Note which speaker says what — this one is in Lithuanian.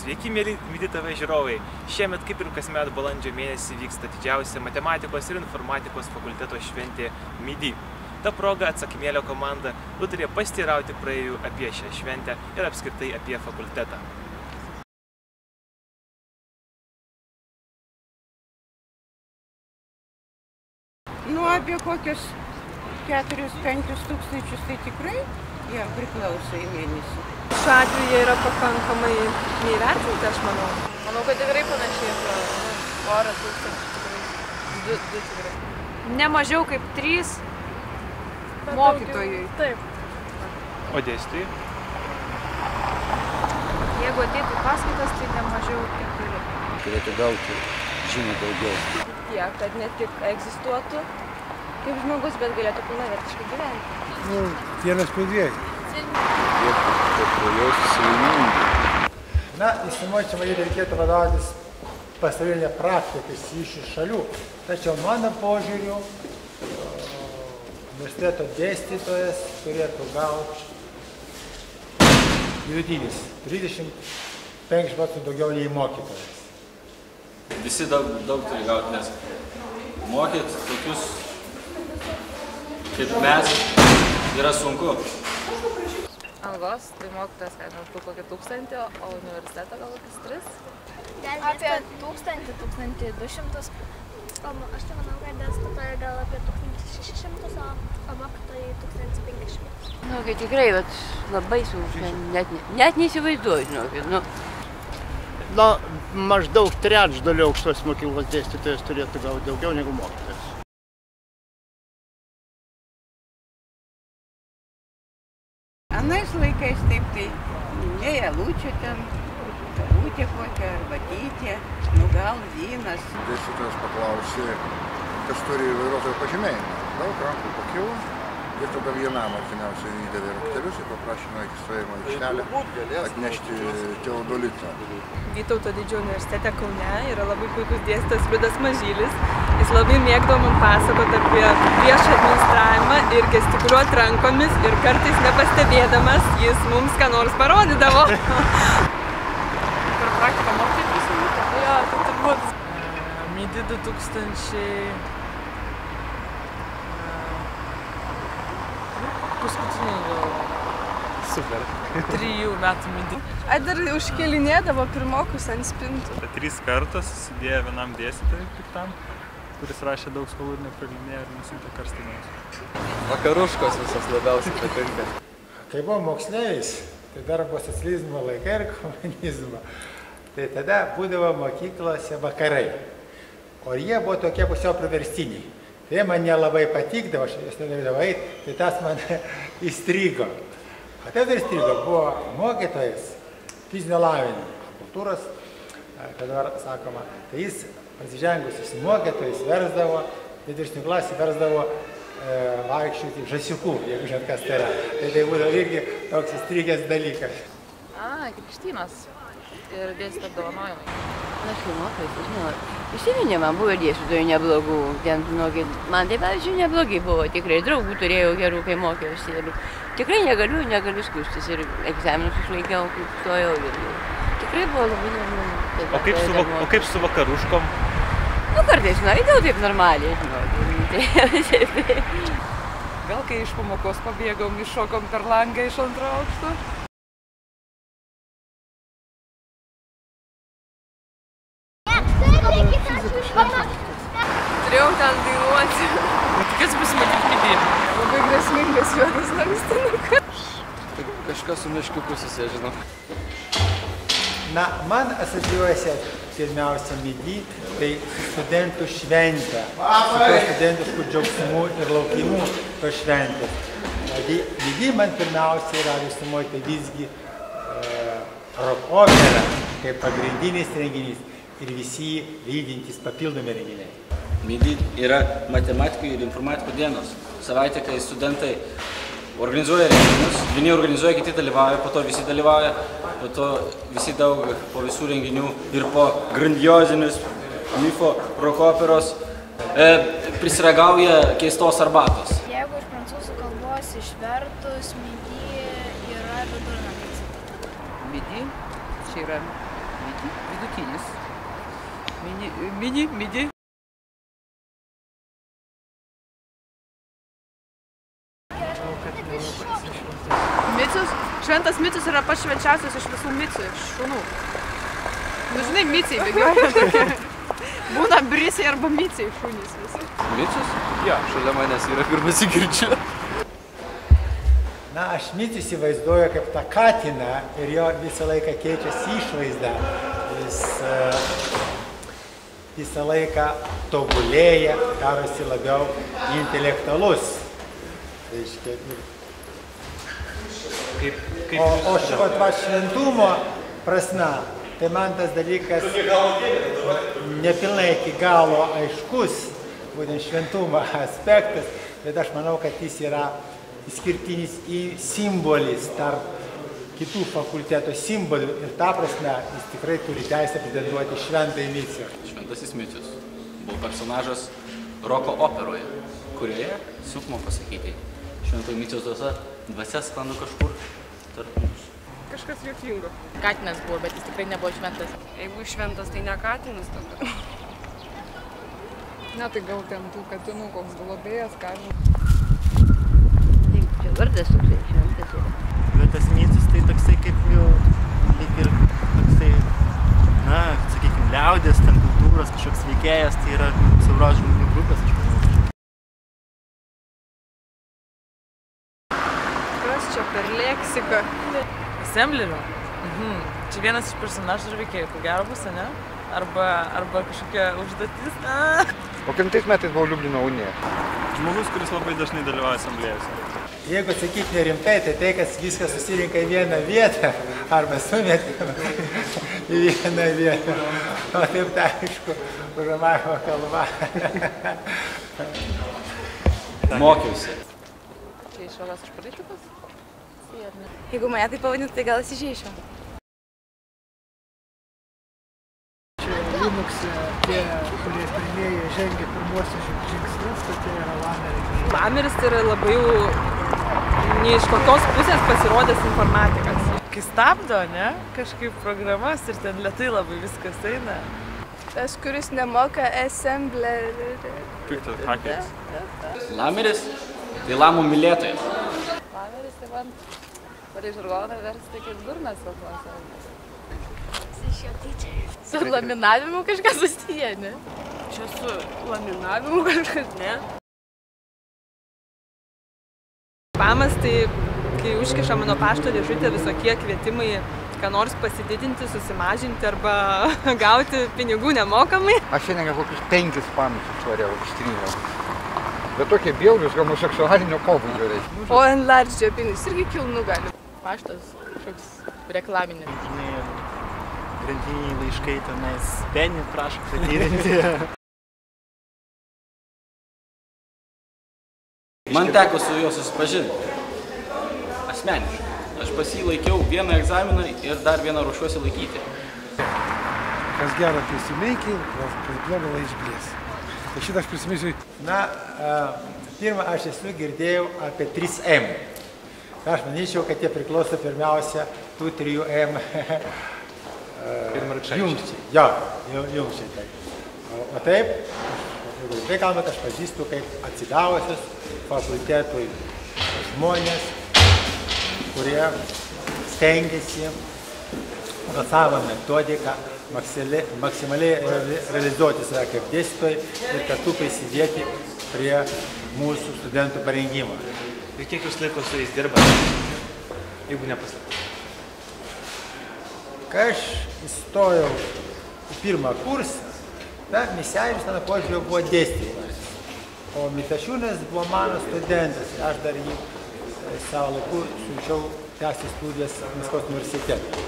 Speaker 1: Sveiki, mėly Midi TV žiūrovai! Šiemet, kaip ir kasmet balandžio mėnesį, vyksta didžiausia matematikos ir informatikos fakulteto šventė Midi. Ta proga Atsakymėlio komanda nutarė pasiteirauti praeivių apie šią šventę ir apskritai apie fakultetą.
Speaker 2: Apie kokius 4-5 tūkstančius tai tikrai jam priklauso į mėnesį.
Speaker 3: Šiuo atveju jie yra pakankamai neįvertinti, aš manau. Manau, kad tikrai panašiai porą tūkstančių tikrai. Du tikrai. Ne mažiau kaip 3 mokytojai. Taip.
Speaker 1: O dėstytojai?
Speaker 3: Jeigu ateitų paskaitas, tai ne mažiau 4.
Speaker 4: Turėtų gauti žymiai daugiau.
Speaker 3: Tiek, kad ne tik egzistuotų kaip žmogus, bet galėtų pilnavertiškai gyventi.
Speaker 5: Vienas prie dviejų. Na, įsimočiai matyt reikėtų vadovautis pasaulinė praktika iš šalių. Tačiau mano požiūriu, universiteto dėstytojas turėtų gauti vidutinis 35% daugiau nei mokytojas.
Speaker 6: Visi daug turi gauti, nes mokyt tokius kaip mes yra sunku.
Speaker 3: Algos, tai mokytojas kaina už kokį 1000, o universiteto gal kokius 3?
Speaker 7: Apie 1000–1200. Aš tai manau, kad dėstytojai gal apie 1600, o mokytojai 1500.
Speaker 8: Nu, kai tikrai labai sunku, net neįsivaizduoju, žinokit.
Speaker 9: Na, maždaug trečdalio aukštos mokyklos dėstytojas turėtų gauti daugiau negu mokytojas.
Speaker 2: Anais laikais taip tai, nei alūčio ten, kavutė kokia, arbatytė, nu gal vynas.
Speaker 4: Dėstytojas paklausė, kas turi vairuotojo pažymėjimą. Daug rankų pakilo ir tada vienam artimiausiai įdavė raktelius ir paprašė nueiti stovėjimo aikštelę atnešti teodolitą.
Speaker 3: Vytauto didžiojo universitete Kaune yra labai puikus dėstytojas Liudas Mažylis. Jis labai mėgdavo man pasakoti apie viešą administravimą ir gestikuliuoti rankomis ir kartais nepastebėdamas jis mums ką nors parodydavo. Per praktiką mokai prisimėti? Jo, tai turbūt. Midi 2000... paskutiniai gal.
Speaker 1: Super.
Speaker 3: 3 metų Midi. Dar užkelinėdavo pirmokus ant spintų.
Speaker 1: 3 kartus susidėjo vienam dėstytojui piktam, kuris rašė daug skolų ir nepralinėjo ir nusiuntė karstinės.
Speaker 6: Vakaruškos visos labiausiai patinka.
Speaker 5: Kai buvo moksleivis, tai dar buvo socializmo laikai ir komunizmo, tai tada būdavo mokyklose vakarai. O jie buvo tokie pusiau priverstiniai. Tai man nelabai patikdavo, aš jas nenorėdavau eiti, tai tas man įstrigo. O tai įstrigo buvo mokytojas fizinio lavinimo, kultūros, kad dabar sakoma, tai jis pasižengusius mokytojus versdavo, vidurinę klasę versdavo vaikščioti žąsiukų, jeigu žinot, kas tai yra. Tai būdavo irgi toks įstrigęs dalykas.
Speaker 3: Krikštynos ir dėstytojų apdovanojimai.
Speaker 8: Aš kai mokiausi, žinau, įsiminė man buvo dėstytojų neblogų. Ten, man tai, pavyzdžiui, neblogai buvo, tikrai draugų turėjau gerų, kai mokiausi. Ir tikrai negaliu skųstis ir egzaminus išlaikiau, kaip stojau. Tikrai buvo labai normalu.
Speaker 1: O kaip su vakaruškom?
Speaker 8: Nu, kartais nueidavau taip normaliai, žinau.
Speaker 3: Gal kai iš pamokos pabėgom, iššokom per langą iš 2 aukšto. Turėjau ten dainuoti. Tikiuosi pasimatyti Midi. Labai grėsmingas juodas lankstinukas.
Speaker 6: Kažkas su meškiuku susė, žinau.
Speaker 5: Na, man asocijuojasi pirmiausia Midi, tai studentų šventė. Su to studentiškų džiaugsmų ir laukimų to šventės. Midi man pirmiausia yra visumoje tai visgi rock opera kaip pagrindinis renginys ir visi lydintys papildomi renginiai.
Speaker 6: Midi yra matematikų ir informatikų dienos. Savaitė, kai studentai organizuoja renginius, vieni organizuoja, kiti dalyvauja, po to visi dalyvauja, po to visi daug po visų renginių ir po grandiozinius MIFO rock operos prisiragauja keistos arbatos.
Speaker 7: Jeigu iš prancūzų kalbos išvertus, Midi yra vidurnaktis.
Speaker 2: Midi, čia yra
Speaker 10: Vidutinis. Midi.
Speaker 3: Micius, šventas Micius yra pats švenčiausias iš visų micių, iš šunų. Nu, žinai, miciai bėgioja tokie. Būna brisiai arba miciai šunys visi.
Speaker 6: Micius? Ja, šalia manęs yra pirmas įgirdžia.
Speaker 5: Na, aš micį įsivaizduoju kaip tą katiną ir jo visą laiką keičiasi išvaizdą. Jis visą laiką tobulėja, darosi labiau intelektualus. O šventumo prasme, tai man tas dalykas nepilnai iki galo aiškus, būtent šventumo aspektas, bet aš manau, kad jis yra išskirtinis simbolis tarp kitų fakulteto simbolių ir ta prasme jis tikrai turi teisę pretenduoti šventąjį Micių.
Speaker 6: Šventasis Micius buvo personažas roko operoje, kurioje, sukmo pasakyti, šventojo Miciaus dvasia sklando kažkur tarp mūsų.
Speaker 3: Kažkas juokingo.
Speaker 10: Katinas buvo, bet jis tikrai nebuvo šventas.
Speaker 3: Jeigu šventas, tai ne katinas tada. Na, tai gal ten tų katinų koks globėjas, ką žinau.
Speaker 8: Čia vardas toksai šventas yra.
Speaker 11: Bet tas Micius tai toksai kaip jau, lyg ir toksai, na, sakykime, liaudės, ten kultūros kažkoks veikėjas, tai yra siauros žmonių grupės, aš manau.
Speaker 3: Kas čia per leksiką?
Speaker 10: Assemblerio? Čia vienas iš personažų ir veikėjų, ko gero bus, ne? Arba kažkokia užduotis.
Speaker 4: O kelintais metais buvo Liublino unija?
Speaker 11: Žmogus, kuris labai dažnai dalyvauja asamblėjose.
Speaker 5: Jeigu atsakyti nerimtai, tai tai, kas viskas susirinka į vieną vietą, arba sumetama į vieną vietą. O taip tai aišku, programavimo kalba.
Speaker 6: Mokiausi.
Speaker 3: Čia išvadas iš politikos?
Speaker 7: Jeigu mane tai pavadintų, tai gal įsižeičiau.
Speaker 9: Čia Linuxe tie, kurie pirmieji žengia pirmuosius žingsnius, tai yra Lameris.
Speaker 3: Lameris tai yra labai jau ne iš kokios pusės pasirodęs informatikas.
Speaker 10: Kai stabdo, ne? Kažkaip programas ir ten lėtai labai viskas eina.
Speaker 7: Tas, kuris nemoka assembler.
Speaker 11: Piktas hakeris.
Speaker 6: Lameris tai lamų mylėtojas.
Speaker 3: Lameris tai man, pareik žargoną versti kaip durnas kalbose.
Speaker 7: Iš jo tyčia.
Speaker 3: Su laminavimu kažkas susiję, ne? Čia su laminavimu kažkas, ne? Spamas tai, kai užkiša mano pašto dėžutę visokie kvietimai, ką nors pasididinti, susimažinti arba gauti pinigų nemokamai.
Speaker 4: Aš šiandien kokius 5 spamus išvariau, ištryniau. Bet tokie bjaurūs homoseksualinio pobūdžio reikia.
Speaker 3: O enlarge džiopinis irgi kilnų gali. Paštas kažkoks reklaminis.
Speaker 11: Žinai, grandiniai laiškai tenais penį prašo patyrinti.
Speaker 6: Man teko su juo susipažinti. Asmeniškai. Aš pas jį laikiau vieną egzaminą ir dar vieną ruošiuosi laikyti.
Speaker 9: Kas gerą prisiminki, kas blogą išblės. Tai šitą aš prisiminsiu.
Speaker 5: Na, pirmą aš esu girdėjau apie 3M. Aš manyčiau, kad jie priklauso pirmiausia tų 3M jungčiai. Jo, jungčiai taip. O taip, jeigu tai kalbant, aš pažįstu kaip atsidavusius fakultetui žmonės, kurie stengiasi savo metodiką maksimaliai realizuoti save kaip dėstytojai ir kartu prisidėti prie mūsų studentų parengimo.
Speaker 1: Ir kiek jūs laiko su jais dirbate, jeigu nepaslaptis?
Speaker 5: Kai aš įstojau į pirmą kursą, Misevičius mano požiūriu buvo dėstytojas, o Mitašiūnas buvo mano studentas. Aš dar jį savo laiku siunčiau tęsti studijas Maskvos universitete.